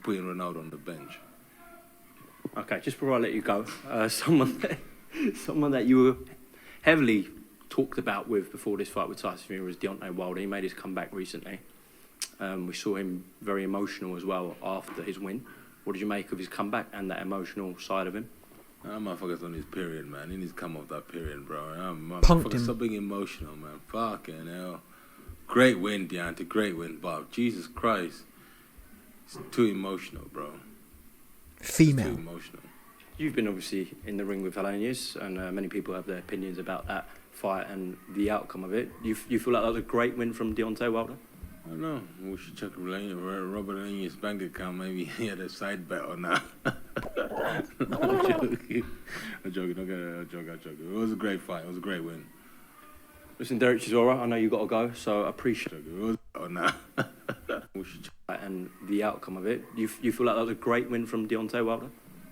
putting Ronaldo on the bench. Okay, just before I let you go, someone that you were heavily talked about with before this fight with Tyson Fury was Deontay Wilder. He made his comeback recently. We saw him very emotional as well after his win. What did you make of his comeback and that emotional side of him? That motherfucker's on his period, man. He needs to come off that period, bro. Punked him. Stop being emotional, man. Fucking hell. Great win, Deontay. Great win, Bob. Jesus Christ. It's too emotional, bro. Female. It's too emotional. You've been obviously in the ring with Helenius, and many people have their opinions about that fight and the outcome of it. You feel like that was a great win from Deontay Wilder? I don't know. We should check Robert Helenius' bank account. Maybe he had a side bet or not. I'm joking. I'm joking. It was a great fight. It was a great win. Listen, Derek Chisora, I know you got to go, so I appreciate it. Was or not. We should check. And the outcome of it. You feel like that was a great win from Deontay Wilder?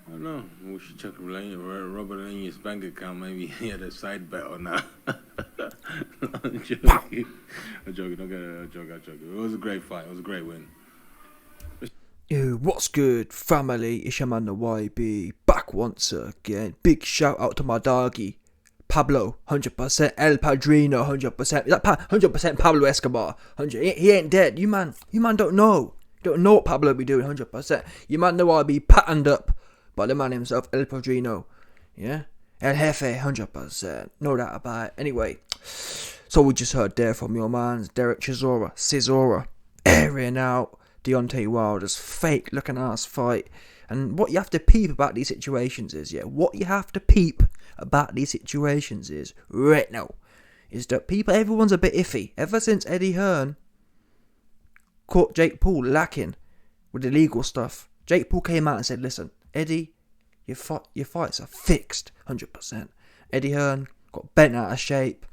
I don't know. We should check Robert Helenius' bank account. Maybe he had a side bet or not. I'm joking. I'm joking. It was a great fight. It was a great win. Yo, what's good, family? It's your man, the YB, back once again. Big shout out to my doggy, Pablo, 100%. El Padrino, 100%. Is that 100% Pablo Escobar? 100. He ain't dead. You man don't know. You don't know what Pablo be doing, 100%. You man know I be patterned up by the man himself, El Padrino. Yeah? El Jefe, 100%. No doubt about it. Anyway, so we just heard there from your man, Derek Chisora, airing out Deontay Wilder's fake looking ass fight. And what you have to peep about these situations is, right now, is that everyone's a bit iffy. Ever since Eddie Hearn caught Jake Paul lacking with illegal stuff, Jake Paul came out and said, listen, Eddie, your fights are fixed, 100%. Eddie Hearn got bent out of shape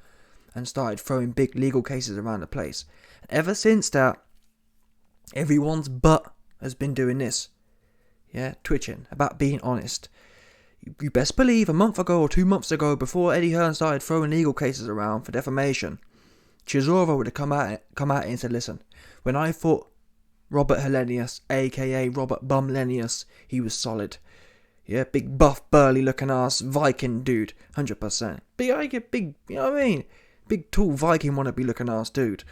and started throwing big legal cases around the place. Ever since that, everyone's butt has been doing this. Yeah, twitching, about being honest. You best believe a month ago or 2 months ago, before Eddie Hearn started throwing legal cases around for defamation, Chisora would have come at it and said, listen, when I fought Robert Helenius, aka Robert Bumlenius, he was solid. Yeah, big buff, burly looking ass Viking dude, 100%. Big, you know what I mean? Big, tall Viking wannabe looking ass dude.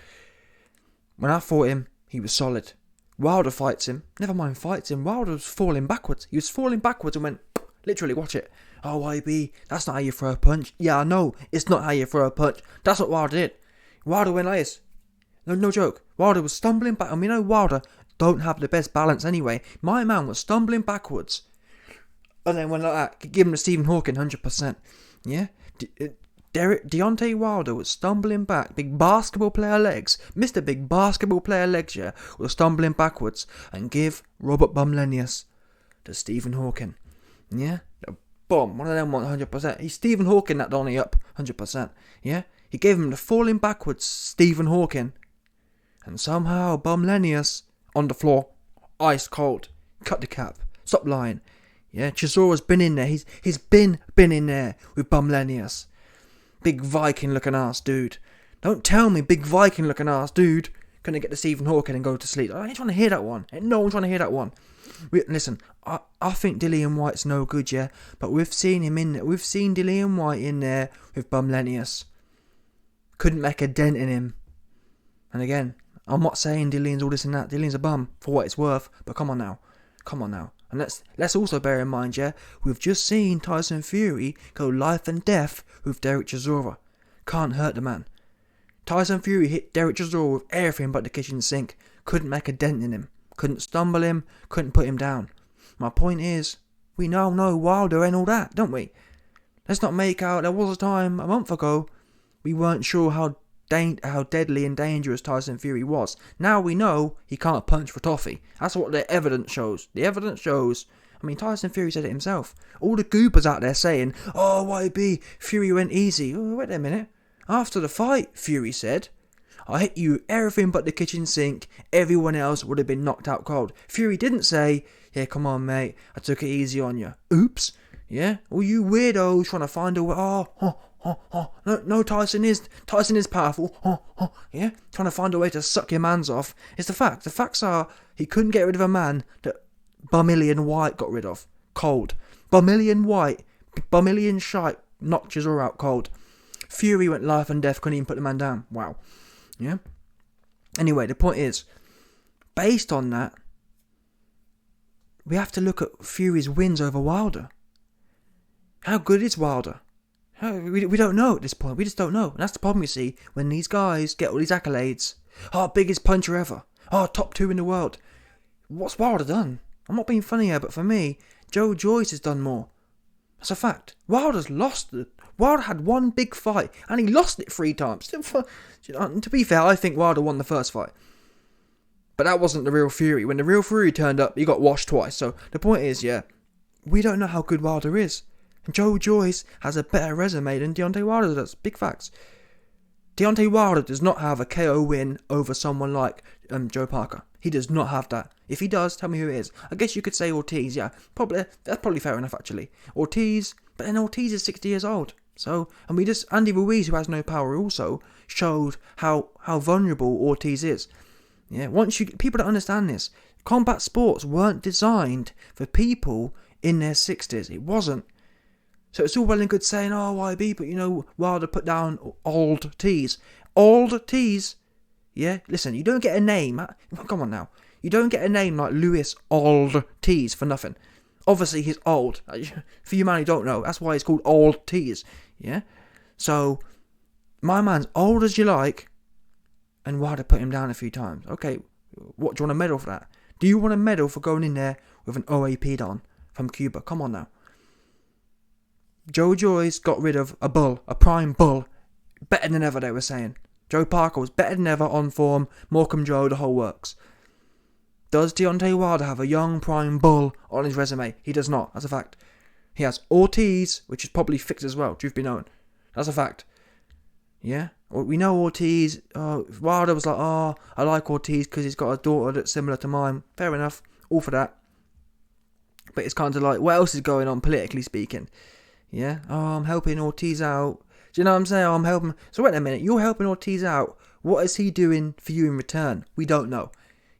When I fought him, he was solid. Wilder fights him. Never mind fights him. Wilder was falling backwards. He was falling backwards and went, literally, watch it. Oh, YB, that's not how you throw a punch. Yeah, I know. It's not how you throw a punch. That's what Wilder did. Wilder went like this. No joke. Wilder was stumbling back. And we know Wilder don't have the best balance anyway. My man was stumbling backwards. And then went like that. Give him to Stephen Hawking, 100%. Yeah? Deontay Wilder was stumbling back. Big basketball player legs. Mr. Big basketball player legs, yeah, was stumbling backwards. And give Robert Bumlenius to Stephen Hawking. Yeah? Boom. One of them 100%. He's Stephen Hawking that Donny up. 100%. Yeah? He gave him the falling backwards Stephen Hawking. And somehow Bumlenius on the floor. Ice cold. Cut the cap. Stop lying. Yeah? Chisora's been in there. He's been in there with Bumlenius. Big Viking looking ass dude. Don't tell me big Viking looking ass dude gonna get to Stephen Hawking and go to sleep. I ain't trying to hear that one. Ain't no one trying to hear that one. Listen, I think Dillian White's no good, yeah, but we've seen him in there. We've seen Dillian White in there with Bumlenius. Couldn't make a dent in him. And again, I'm not saying Dillian's all this and that. Dillian's a bum for what it's worth, but come on now. And let's also bear in mind, yeah, we've just seen Tyson Fury go life and death with Derek Chisora. Can't hurt the man. Tyson Fury hit Derek Chisora with everything but the kitchen sink. Couldn't make a dent in him. Couldn't stumble him. Couldn't put him down. My point is, we now know Wilder and all that, don't we? Let's not make out there was a time a month ago we weren't sure how deadly and dangerous Tyson Fury was. Now we know he can't punch for toffee. That's what the evidence shows. The evidence shows. I mean, Tyson Fury said it himself. All the goopers out there saying, oh, YB, Fury went easy. Oh, wait a minute. After the fight, Fury said, I hit you everything but the kitchen sink. Everyone else would have been knocked out cold. Fury didn't say, yeah, come on, mate. I took it easy on you. Oops. Yeah? All you weirdos trying to find a way. No, Tyson is powerful. Yeah? Trying to find a way to suck your mans off. It's the fact. The facts are, he couldn't get rid of a man that Bumillion White got rid of. Cold. Bumillion White. Bumillion Shite. Knocked Chisora out cold. Fury went life and death. Couldn't even put the man down. Wow. Yeah. Anyway, the point is, based on that, we have to look at Fury's wins over Wilder. How good is Wilder? We don't know at this point. We just don't know. And that's the problem, you see, when these guys get all these accolades. Oh, biggest puncher ever. Oh, top 2 in the world. What's Wilder done? I'm not being funny here, but for me, Joe Joyce has done more. That's a fact. Wilder's lost it. Wilder had one big fight, and he lost it 3 times. To be fair, I think Wilder won the first fight. But that wasn't the real Fury. When the real Fury turned up, he got washed twice. So the point is, yeah, we don't know how good Wilder is. And Joe Joyce has a better resume than Deontay Wilder does. Big facts. Deontay Wilder does not have a KO win over someone like Joe Parker. He does not have that. If he does, tell me who it is. I guess you could say Ortiz, yeah. That's probably fair enough, actually. Ortiz, but then Ortiz is 60 years old. So, and Andy Ruiz, who has no power, also showed how vulnerable Ortiz is. Yeah, people don't understand this. Combat sports weren't designed for people in their 60s. It wasn't. So it's all well and good saying, oh, YB, but you know, Wilder put down old T's. Old T's? Yeah, listen, you don't get a name. Come on now. You don't get a name like Louis Old T's for nothing. Obviously, he's old. For you man who don't know, that's why it's called Old T's. Yeah? So, my man's old as you like, and Wilder put him down a few times. Okay, what, do you want a medal for that? Do you want a medal for going in there with an OAP on from Cuba? Come on now. Joe Joyce got rid of a bull, a prime bull. Better than ever, they were saying. Joe Parker was better than ever on form. Morecambe Joe, the whole works. Does Deontay Wilder have a young prime bull on his resume? He does not. That's a fact. He has Ortiz, which is probably fixed as well, truth be known. That's a fact. Yeah? We know Ortiz. Wilder was like, oh, I like Ortiz because he's got a daughter that's similar to mine. Fair enough. All for that. But it's kind of like, what else is going on politically speaking? Yeah? Oh, I'm helping Ortiz out. Do you know what I'm saying? Oh, I'm helping. So wait a minute. You're helping Ortiz out. What is he doing for you in return? We don't know.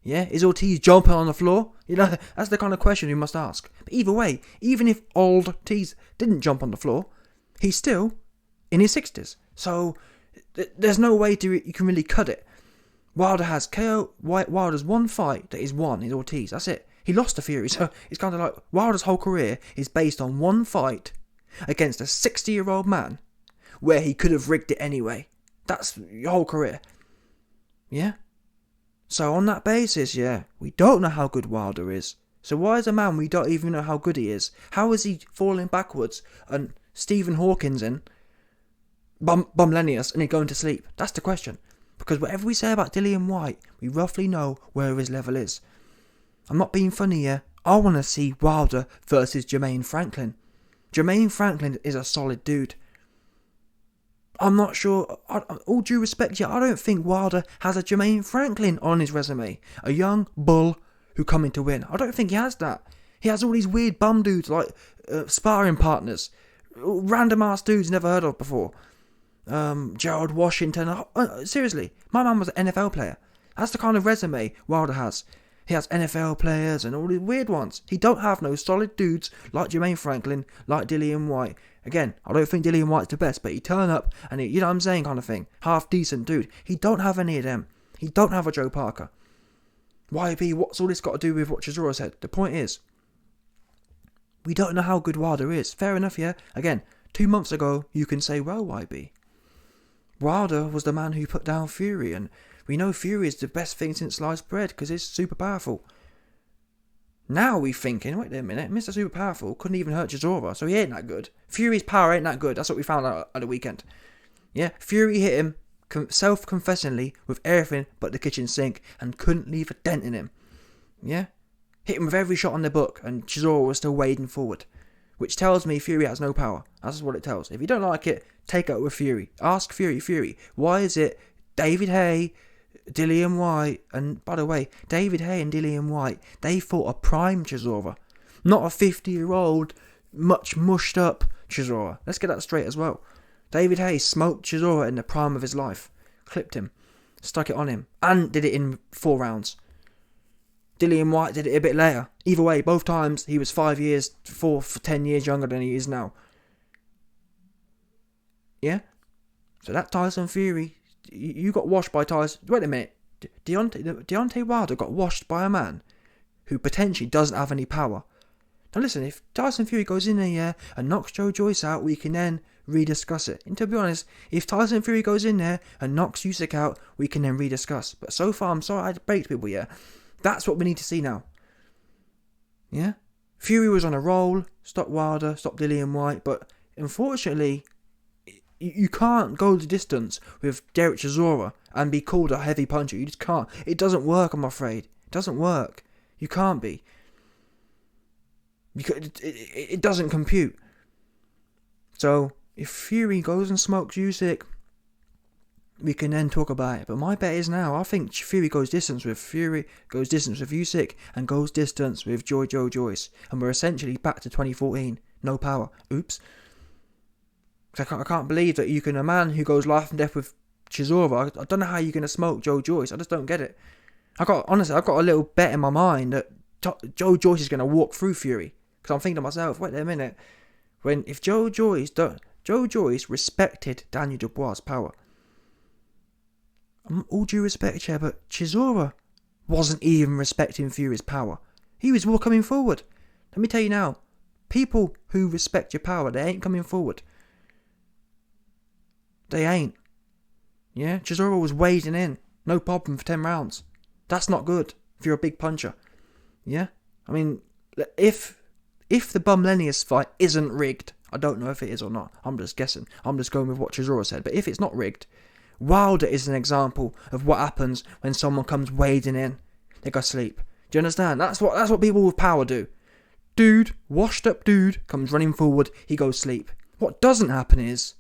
Yeah? Is Ortiz jumping on the floor? You know, that's the kind of question you must ask. But either way, even if old Ortiz didn't jump on the floor, he's still in his 60s. So there's no way you can really cut it. Wilder has Wilder's one fight that he's won is Ortiz. That's it. He lost to Fury. So it's kind of like Wilder's whole career is based on one fight against a 60-year-old man where he could have rigged it anyway. That's your whole career. Yeah? So on that basis, yeah, we don't know how good Wilder is. So why is a man we don't even know how good he is? How is he falling backwards and Stephen Hawkins in Helenius and he going to sleep? That's the question. Because whatever we say about Dillian White, we roughly know where his level is. I'm not being funny here. I want to see Wilder versus Jermaine Franklin. Jermaine Franklin is a solid dude. I'm not sure, all due respect, yeah, I don't think Wilder has a Jermaine Franklin on his resume. A young bull who coming to win. I don't think he has that. He has all these weird bum dudes like sparring partners. Random ass dudes never heard of before. Gerald Washington. Seriously, my man was an NFL player. That's the kind of resume Wilder has. He has NFL players and all these weird ones. He don't have no solid dudes like Jermaine Franklin, like Dillian White. Again, I don't think Dillian White's the best, but he turn up and you know what I'm saying, kind of thing. Half decent dude. He don't have any of them. He don't have a Joe Parker. YB, what's all this got to do with what Chisora said? The point is, we don't know how good Wilder is. Fair enough, yeah? Again, 2 months ago, you can say, well, YB, Wilder was the man who put down Fury, and we know Fury is the best thing since sliced bread because it's super powerful. Now we're thinking, wait a minute, Mr. Super Powerful couldn't even hurt Chisora, so he ain't that good. Fury's power ain't that good. That's what we found out at the weekend. Yeah, Fury hit him self-confessingly with everything but the kitchen sink and couldn't leave a dent in him. Yeah, hit him with every shot on the book, and Chisora was still wading forward, which tells me Fury has no power. That's what it tells. If you don't like it, take it up with Fury. Ask Fury, why is it David Haye, Dillian White, and by the way, David Haye and Dillian White, they fought a prime Chisora, not a 50-year-old, much mushed up Chisora. Let's get that straight as well. David Haye smoked Chisora in the prime of his life, clipped him, stuck it on him, and did it in 4 rounds. Dillian Whyte did it a bit later. Either way, both times he was 5 years, 10 years younger than he is now. Yeah? So that Tyson Fury, you got washed by Tyson. Wait a minute. Deontay Wilder got washed by a man who potentially doesn't have any power. Now listen, if Tyson Fury goes in there and knocks Joe Joyce out, we can then rediscuss it. And to be honest, if Tyson Fury goes in there and knocks Usyk out, we can then rediscuss. But so far, I'm sorry I had to break to people, yeah. That's what we need to see now. Yeah? Fury was on a roll, stop Wilder, stop Dillian Whyte, but unfortunately, you can't go the distance with Derek Chisora and be called a heavy puncher. You just can't. It doesn't work, I'm afraid. It doesn't work. You can't be. It doesn't compute. So, if Fury goes and smokes Usyk, we can then talk about it. But my bet is now, I think Fury goes distance with Usyk, and goes distance with Joe Joyce. And we're essentially back to 2014. No power. Oops. I can't believe that you can, a man who goes life and death with Chisora, I don't know how you're going to smoke Joe Joyce. I just don't get it. I've got a little bet in my mind that Joe Joyce is going to walk through Fury. Because I'm thinking to myself, wait a minute. If Joe Joyce respected Daniel Dubois' power. All due respect here, but Chisora wasn't even respecting Fury's power. He was more coming forward. Let me tell you now, people who respect your power, they ain't coming forward. They ain't. Yeah, Chisora was wading in. No problem for 10 rounds. That's not good if you're a big puncher. Yeah? I mean, if the Helenius fight isn't rigged, I don't know if it is or not. I'm just guessing. I'm just going with what Chisora said. But if it's not rigged, Wilder is an example of what happens when someone comes wading in. They go sleep. Do you understand? That's what people with power do. Washed up dude, comes running forward, he goes sleep. What doesn't happen is,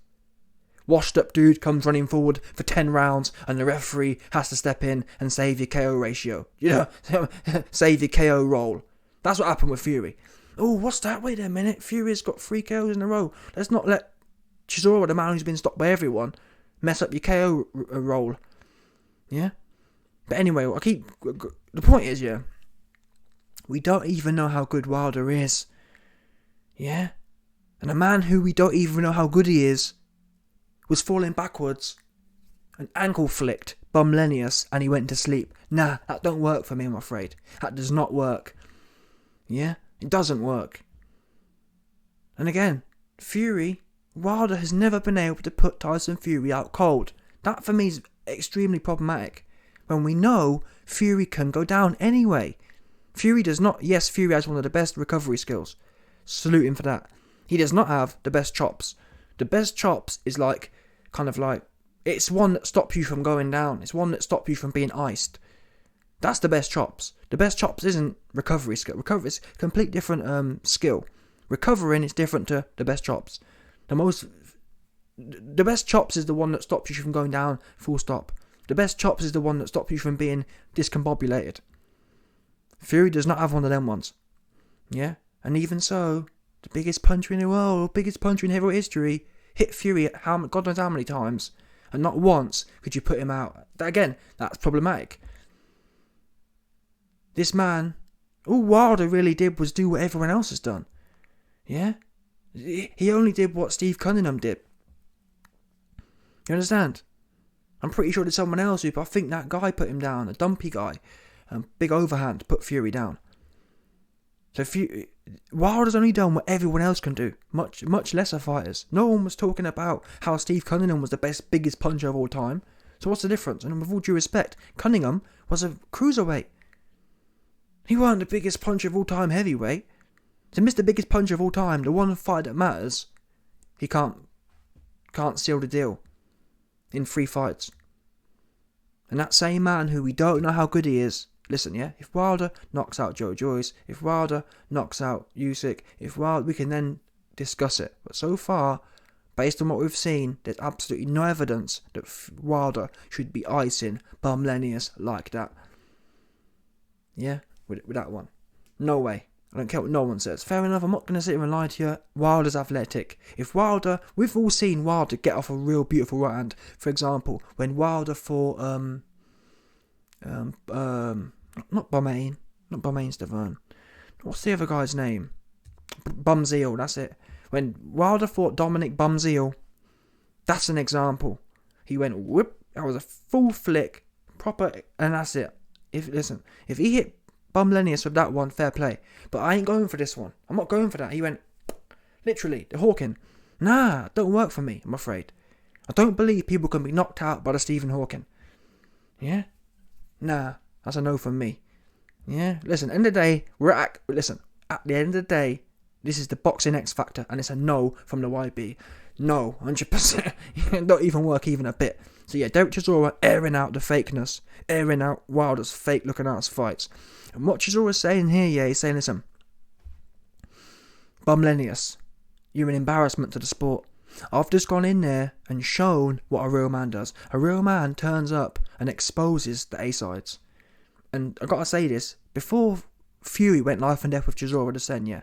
washed up dude comes running forward for 10 rounds and the referee has to step in and save your KO ratio. You know, save your KO roll. That's what happened with Fury. Oh, what's that? Wait a minute. Fury's got 3 KOs in a row. Let's not let Chisora, the man who's been stopped by everyone, mess up your KO roll. Yeah? But anyway, the point is, yeah, we don't even know how good Wilder is. Yeah? And a man who we don't even know how good he is was falling backwards, an ankle flicked, Helenius, and he went to sleep. Nah, that don't work for me, I'm afraid. That does not work. Yeah? It doesn't work. And again, Wilder has never been able to put Tyson Fury out cold. That for me is extremely problematic. When we know Fury can go down anyway. Fury does not. Yes, Fury has one of the best recovery skills. Salute him for that. He does not have the best chops. The best chops is it's one that stops you from going down. It's one that stops you from being iced. That's the best chops. The best chops isn't recovery skill. Recovery is a complete different skill. Recovering is different to the best chops. The best chops is the one that stops you from going down, full stop. The best chops is the one that stops you from being discombobulated. Fury does not have one of them ones. Yeah? And even so, the biggest puncher in the world, biggest puncher in heavyweight history, hit Fury at God knows how many times, and not once could you put him out. Again, that's problematic. This man, all Wilder really did was do what everyone else has done. Yeah? He only did what Steve Cunningham did. You understand? I'm pretty sure there's someone else who, I think that guy put him down, a dumpy guy, big overhand, put Fury down. So Wilder's only done what everyone else can do, much lesser fighters. No one was talking about how Steve Cunningham was the biggest puncher of all time. So what's the difference? And with all due respect, Cunningham was a cruiserweight. He weren't the biggest puncher of all time heavyweight. To miss the biggest puncher of all time, the one fight that matters, he can't seal the deal in 3 fights. And that same man who we don't know how good he is, listen, yeah, if Wilder knocks out Joe Joyce, if Wilder knocks out Usyk, we can then discuss it. But so far, based on what we've seen, there's absolutely no evidence that Wilder should be icing Helenius like that. Yeah, with that one. No way. I don't care what no one says. Fair enough, I'm not going to sit here and lie to you. Wilder's athletic. If Wilder, we've all seen Wilder get off a real beautiful right hand. For example, when Wilder fought, not Bomain, Not Bum Stavern. What's the other guy's name? Bumseel, that's it. When Wilder fought Dominic Bumseel, that's an example. He went whoop, that was a full flick, proper, and that's it. If he hit Hellenius with that one, fair play. But I ain't going for this one. I'm not going for that. He went, literally, the Hawking. Nah, don't work for me, I'm afraid. I don't believe people can be knocked out by the Stephen Hawking. Yeah? Nah, that's a no from me. Yeah? Listen, end of the day, at the end of the day, this is the boxing X Factor, and it's a no from the YB. No, 100%. Don't even work even a bit. So yeah, Derek Chisora airing out the fakeness, airing out Wilder's fake looking ass fights. And what Chisora's saying here, yeah, he's saying, listen, Hellenius, you're an embarrassment to the sport. I've just gone in there and shown what a real man does. A real man turns up and exposes the A-sides. And I gotta say this, before Fury went life and death with Chisora the Sen, yeah,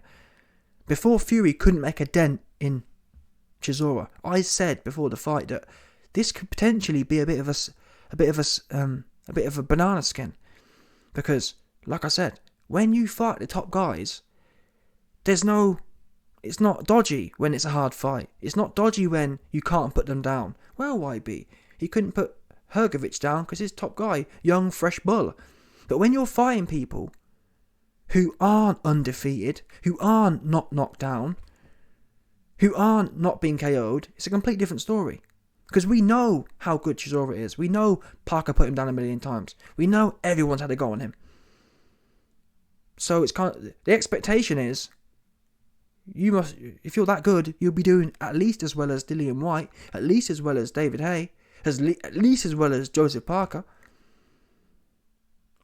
before Fury couldn't make a dent in Chisora, I said before the fight that this could potentially be a bit of a banana skin, because, like I said, when you fight the top guys, it's not dodgy when it's a hard fight. It's not dodgy when you can't put them down. Well, YB, he couldn't put Hrgovic down because he's top guy, young, fresh bull. But when you're fighting people who aren't undefeated, who aren't not knocked down, who aren't not being KO'd, it's a complete different story. Because we know how good Chisora is. We know Parker put him down 1,000,000 times. We know everyone's had a go on him. So it's kind of, the expectation is, you must, if you're that good, you'll be doing at least as well as Dillian White, at least as well as David Hay, at least as well as Joseph Parker.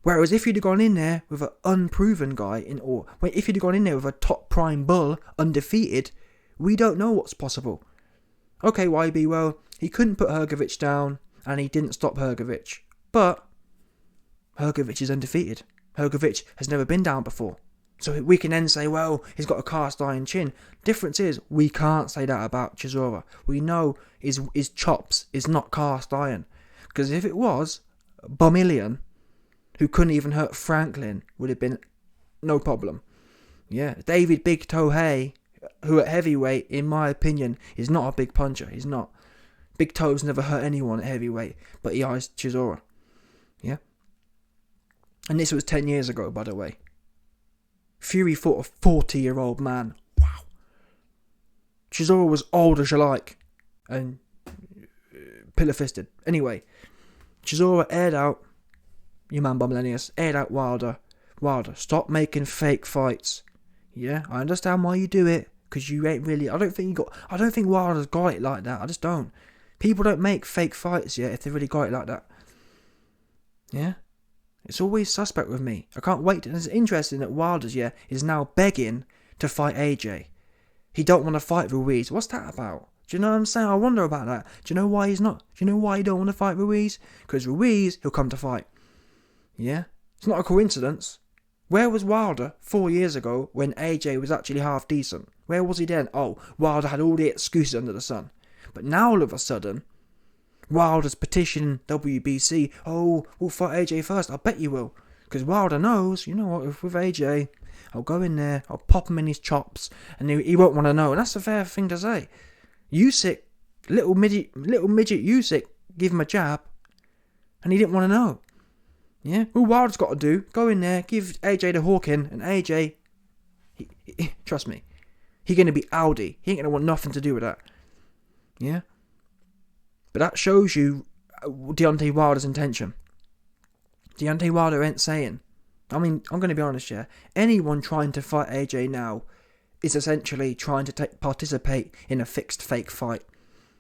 Whereas if you'd have gone in there with an unproven guy, if you'd have gone in there with a top prime bull, undefeated, we don't know what's possible. Okay, YB, well, he couldn't put Hrgovic down, and he didn't stop Hrgovic. But Hrgovic is undefeated. Hrgovic has never been down before. So we can then say, well, he's got a cast iron chin. Difference is, we can't say that about Chisora. We know his chops is not cast iron. Because if it was, Bumillion, who couldn't even hurt Franklin, would have been no problem. Yeah, David Big Toe Hay, who at heavyweight, in my opinion, is not a big puncher. He's not. Big Toe's never hurt anyone at heavyweight, but he eyes Chisora. Yeah? And this was 10 years ago, by the way. Fury fought a 40-year-old man. Wow. Chisora was old as you like. And pillar-fisted. Anyway, Chisora aired out your man Hellenius, aired out Wilder. Wilder, stop making fake fights. Yeah, I understand why you do it, because you ain't really, I don't think Wilder's got it like that. I just don't. People don't make fake fights, yeah, if they really got it like that. Yeah? It's always suspect with me. I can't wait. And it's interesting that Wilder's, yeah, is now begging to fight AJ. He don't want to fight Ruiz. What's that about? Do you know what I'm saying? I wonder about that. Do you know why he's not? Do you know why he don't want to fight Ruiz? Because Ruiz, he'll come to fight. Yeah? It's not a coincidence. Where was Wilder 4 years ago when AJ was actually half decent? Where was he then? Oh, Wilder had all the excuses under the sun. But now all of a sudden, Wilder's petitioning WBC, oh, we'll fight AJ first. I bet you will. Because Wilder knows, you know what, if with AJ, I'll go in there, I'll pop him in his chops, and he won't want to know. And that's a fair thing to say. Usyk, little midget Usyk, give him a jab, and he didn't want to know. Yeah? All Wilder's got to do, go in there, give AJ the Hawking, and AJ, trust me, he's going to be Audi. He ain't going to want nothing to do with that. Yeah? But that shows you Deontay Wilder's intention. Deontay Wilder ain't saying. I mean, I'm going to be honest here. Anyone trying to fight AJ now is essentially trying to participate in a fixed fake fight.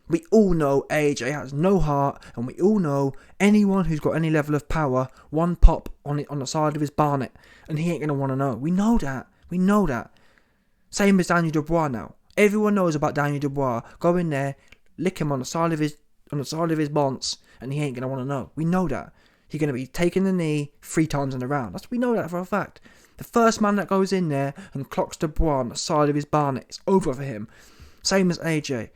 We all know AJ has no heart, and we all know anyone who's got any level of power, one pop on the side of his barnet, and he ain't going to want to know. We know that. We know that. Same as Daniel Dubois now. Everyone knows about Daniel Dubois. Go in there, lick him on the side of his bonce, and he ain't going to want to know. We know that. He's going to be taking the knee 3 times in a round. We know that for a fact. The first man that goes in there and clocks Dubois on the side of his barnet, it's over for him. Same as AJ.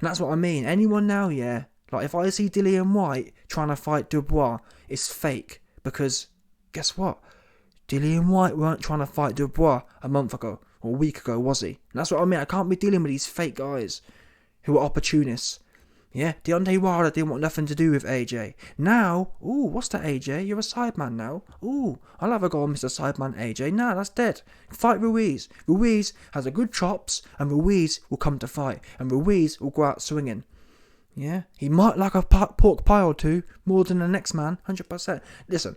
And that's what I mean. Anyone now, yeah, like if I see Dillian White trying to fight Dubois, it's fake. Because, guess what? Dillian White weren't trying to fight Dubois a month ago or a week ago, was he? And that's what I mean. I can't be dealing with these fake guys who are opportunists. Yeah, Deontay Wilder didn't want nothing to do with AJ. Now, ooh, what's that, AJ? You're a sideman now. Ooh, I'll have a go on Mr. Sideman AJ. Nah, that's dead. Fight Ruiz. Ruiz has a good chops, and Ruiz will come to fight, and Ruiz will go out swinging. Yeah, he might like a pork pie or two more than the next man, 100%. Listen,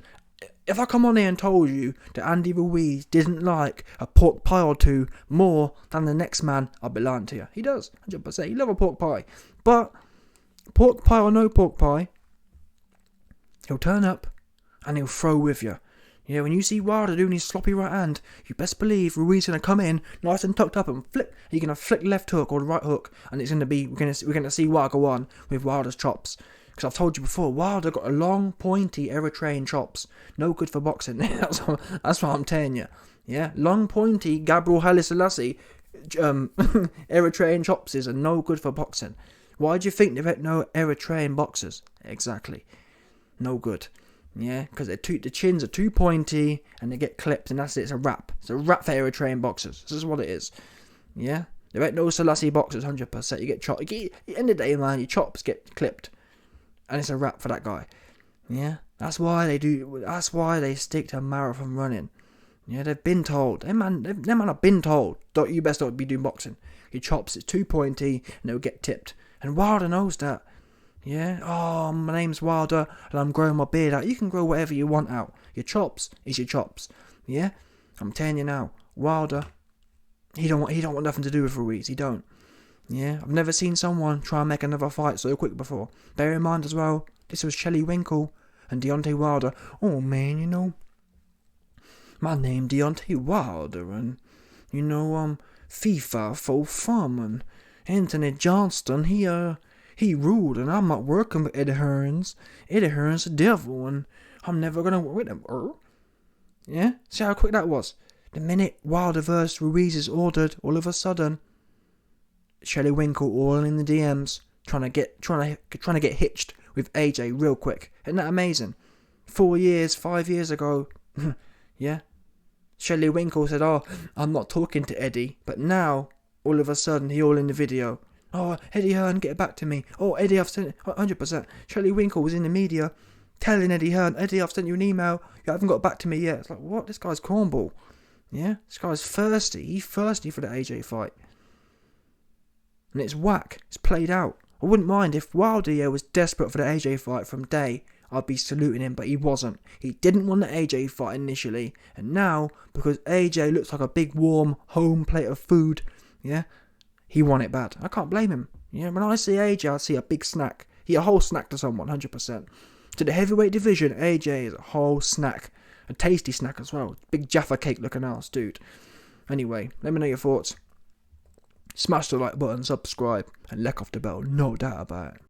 if I come on here and told you that Andy Ruiz didn't like a pork pie or two more than the next man, I'll be lying to you. He does, 100%. He loves a pork pie. But pork pie or no pork pie, he'll turn up and he'll throw with you. Yeah, when you see Wilder doing his sloppy right hand, you best believe Ruiz gonna come in nice and tucked up and flick. He's gonna flick left hook or the right hook, and it's gonna be we're gonna see Wilder go on with Wilder's chops. Because I've told you before, Wilder got a long, pointy Eritrean chops, no good for boxing. that's what I'm telling you. Yeah, long, pointy Gabriel Haile Selassie Eritrean chops are no good for boxing. Why do you think there ain't no Eritrean boxers? Exactly, no good. Yeah, because the chins are too pointy and they get clipped, and that's it. It's a wrap. It's a wrap for Eritrean boxers. This is what it is. Yeah, there ain't no Selassie boxers. 100%. You get chopped. At the end of the day, man, your chops get clipped, and it's a wrap for that guy. Yeah, that's why they do. That's why they stick to marathon running. Yeah, they've been told. Them man have been told. You best not be doing boxing. Your chops is too pointy and they'll get tipped. And Wilder knows that. Yeah, oh, my name's Wilder and I'm growing my beard out. You can grow whatever you want out. Your chops is your chops. Yeah, I'm telling you now, Wilder, he don't want nothing to do with Ruiz. He don't. Yeah, I've never seen someone try and make another fight so quick before. Bear in mind as well, this was Shelley Winkle and Deontay Wilder. Oh man, you know, my name Deontay Wilder, and you know, FIFA for fun, and Anthony Johnston, he ruled, and I'm not working with Eddie Hearns. Eddie Hearns the devil, and I'm never gonna work with him. Yeah, see how quick that was. The minute Wilder vs Ruiz is ordered, all of a sudden, Shelley Winkle all in the DMs, trying to get hitched with AJ real quick. Isn't that amazing? 5 years ago, yeah, Shelley Winkle said, "Oh, I'm not talking to Eddie," but now all of a sudden he all in the video. "Oh, Eddie Hearn, get back to me. Oh, Eddie, I've sent 100%." Shelley Winkle was in the media telling Eddie Hearn, "Eddie, I've sent you an email. You haven't got back to me yet." It's like, what? This guy's cornball. Yeah, this guy's thirsty. He's thirsty for the AJ fight. And it's whack. It's played out. I wouldn't mind if Wilder was desperate for the AJ fight from day. I'd be saluting him, but he wasn't. He didn't want the AJ fight initially. And now, because AJ looks like a big warm home plate of food, yeah, he want it bad. I can't blame him. Yeah, when I see AJ, I see a big snack. He a whole snack to someone, 100%. To the heavyweight division, AJ is a whole snack. A tasty snack as well. Big Jaffa cake looking ass, dude. Anyway, let me know your thoughts. Smash the like button, subscribe, and lick off the bell. No doubt about it.